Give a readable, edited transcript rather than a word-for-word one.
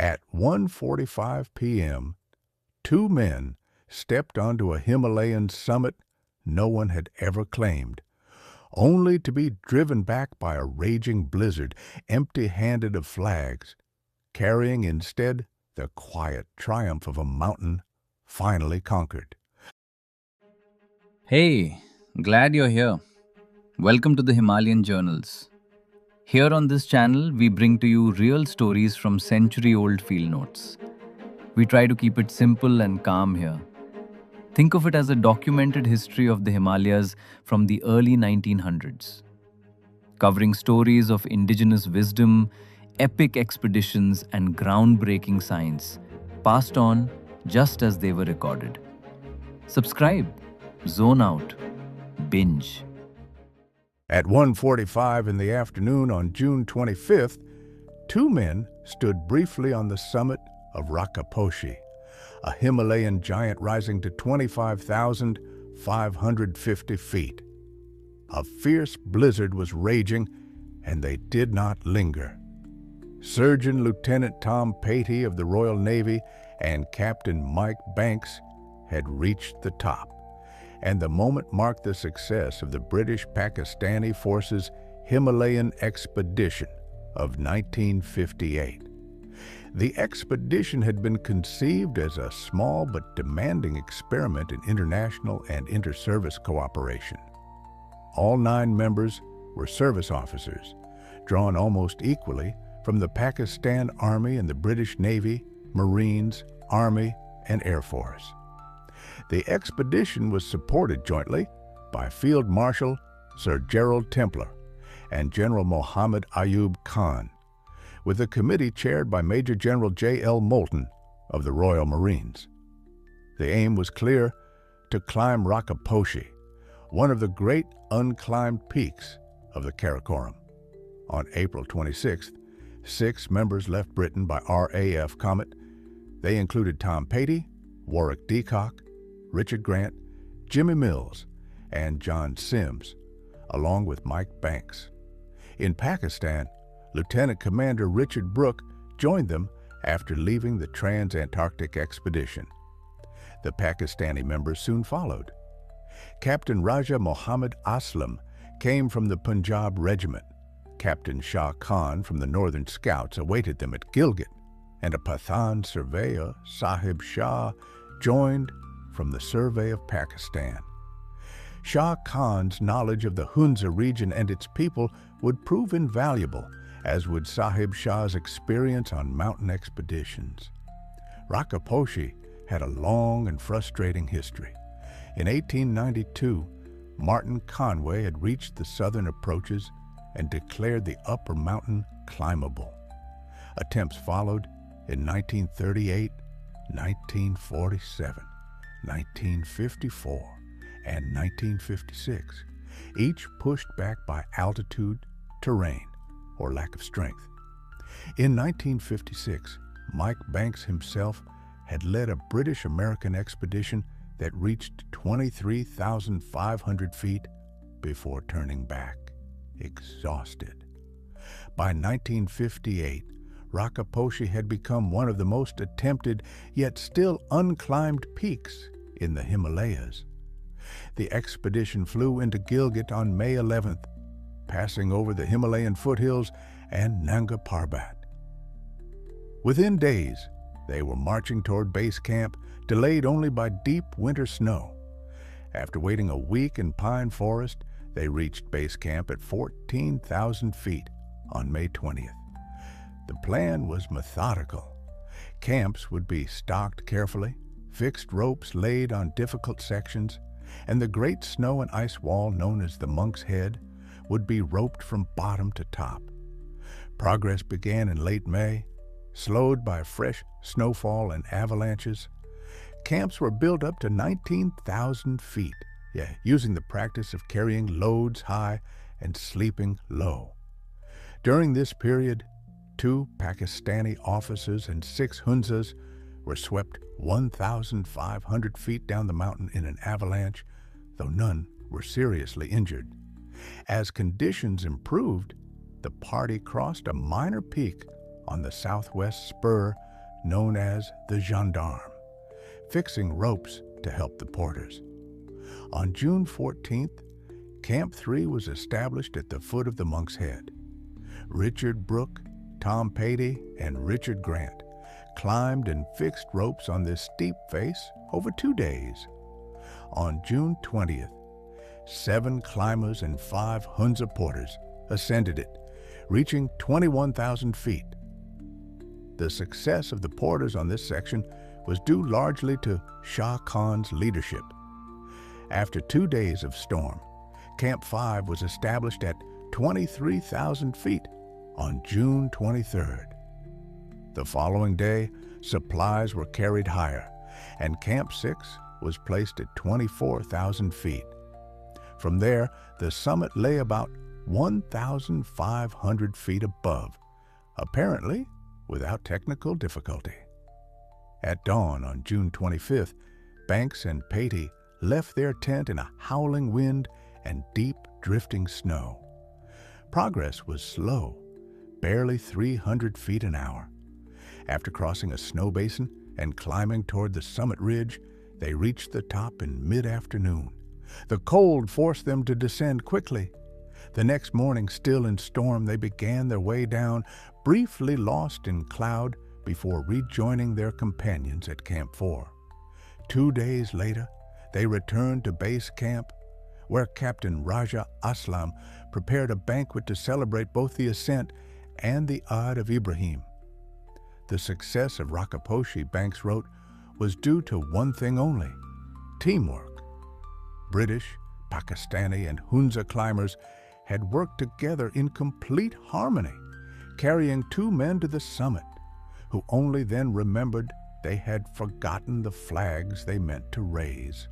At 1:45 p.m., two men stepped onto a Himalayan summit no one had ever claimed, only to be driven back by a raging blizzard, empty-handed of flags, carrying instead the quiet triumph of a mountain finally conquered. Hey, glad you're here. Welcome to the Himalayan Journals. Here on this channel, we bring to you real stories from century old field notes. We try to keep it simple and calm here. Think of it as a documented history of the Himalayas from the early 1900s, covering stories of indigenous wisdom, epic expeditions, and groundbreaking science passed on just as they were recorded. Subscribe, zone out, binge. At 1:45 in the afternoon on June 25th, two men stood briefly on the summit of Rakaposhi, a Himalayan giant rising to 25,550 feet. A fierce blizzard was raging, and they did not linger. Surgeon Lieutenant Tom Patey of the Royal Navy and Captain Mike Banks had reached the top, and the moment marked the success of the British-Pakistani forces' Himalayan expedition of 1958. The expedition had been conceived as a small but demanding experiment in international and inter-service cooperation. All 9 members were service officers, drawn almost equally from the Pakistan Army and the British Navy, Marines, Army, and Air Force. The expedition was supported jointly by Field Marshal Sir Gerald Templar and General Mohammed Ayub Khan, with a committee chaired by Major General J.L. Moulton of the Royal Marines. The aim was clear: to climb Rakaposhi, one of the great unclimbed peaks of the Karakoram. On April 26th, 6 members left Britain by RAF Comet. They included Tom Patey, Warwick Deacock, Richard Grant, Jimmy Mills, and John Sims, along with Mike Banks. In Pakistan, Lieutenant Commander Richard Brooke joined them after leaving the Trans-Antarctic Expedition. The Pakistani members soon followed. Captain Raja Mohammad Aslam came from the Punjab Regiment. Captain Shah Khan from the Northern Scouts awaited them at Gilgit, and a Pathan surveyor, Sahib Shah, joined from the Survey of Pakistan. Shah Khan's knowledge of the Hunza region and its people would prove invaluable, as would Sahib Shah's experience on mountain expeditions. Rakaposhi had a long and frustrating history. In 1892, Martin Conway had reached the southern approaches and declared the upper mountain climbable. Attempts followed in 1938, 1947, 1954, and 1956, each pushed back by altitude, terrain, or lack of strength. In 1956, Mike Banks himself had led a British-American expedition that reached 23,500 feet before turning back, exhausted. By 1958, Rakaposhi had become one of the most attempted yet still unclimbed peaks in the Himalayas. The expedition flew into Gilgit on May 11th, passing over the Himalayan foothills and Nanga Parbat. Within days, they were marching toward base camp, delayed only by deep winter snow. After waiting a week in pine forest, they reached base camp at 14,000 feet on May 20th. The plan was methodical. Camps would be stocked carefully, fixed ropes laid on difficult sections, and the great snow and ice wall known as the Monk's Head would be roped from bottom to top. Progress began in late May, slowed by fresh snowfall and avalanches. Camps were built up to 19,000 feet, using the practice of carrying loads high and sleeping low. During this period, 2 Pakistani officers and 6 Hunzas were swept 1,500 feet down the mountain in an avalanche, though none were seriously injured. As conditions improved, the party crossed a minor peak on the southwest spur known as the gendarme, fixing ropes to help the porters. On June 14th, Camp 3 was established at the foot of the Monk's Head. Richard Brooke, Tom Patey, and Richard Grant climbed and fixed ropes on this steep face over 2 days. On June 20th, 7 climbers and 5 Hunza porters ascended it, reaching 21,000 feet. The success of the porters on this section was due largely to Shah Khan's leadership. After 2 days of storm, Camp 5 was established at 23,000 feet on June 23rd. The following day, supplies were carried higher, and Camp 6 was placed at 24,000 feet. From there, the summit lay about 1,500 feet above, apparently without technical difficulty. At dawn on June 25th, Banks and Patey left their tent in a howling wind and deep drifting snow. Progress was slow, barely 300 feet an hour. After crossing a snow basin and climbing toward the summit ridge, they reached the top in mid-afternoon. The cold forced them to descend quickly. The next morning, still in storm, they began their way down, briefly lost in cloud before rejoining their companions at Camp 4. 2 days later, they returned to base camp, where Captain Raja Aslam prepared a banquet to celebrate both the ascent and the Eid of Ibrahim. The success of Rakaposhi, Banks wrote, was due to one thing only: teamwork. British, Pakistani, and Hunza climbers had worked together in complete harmony, carrying 2 men to the summit, who only then remembered they had forgotten the flags they meant to raise.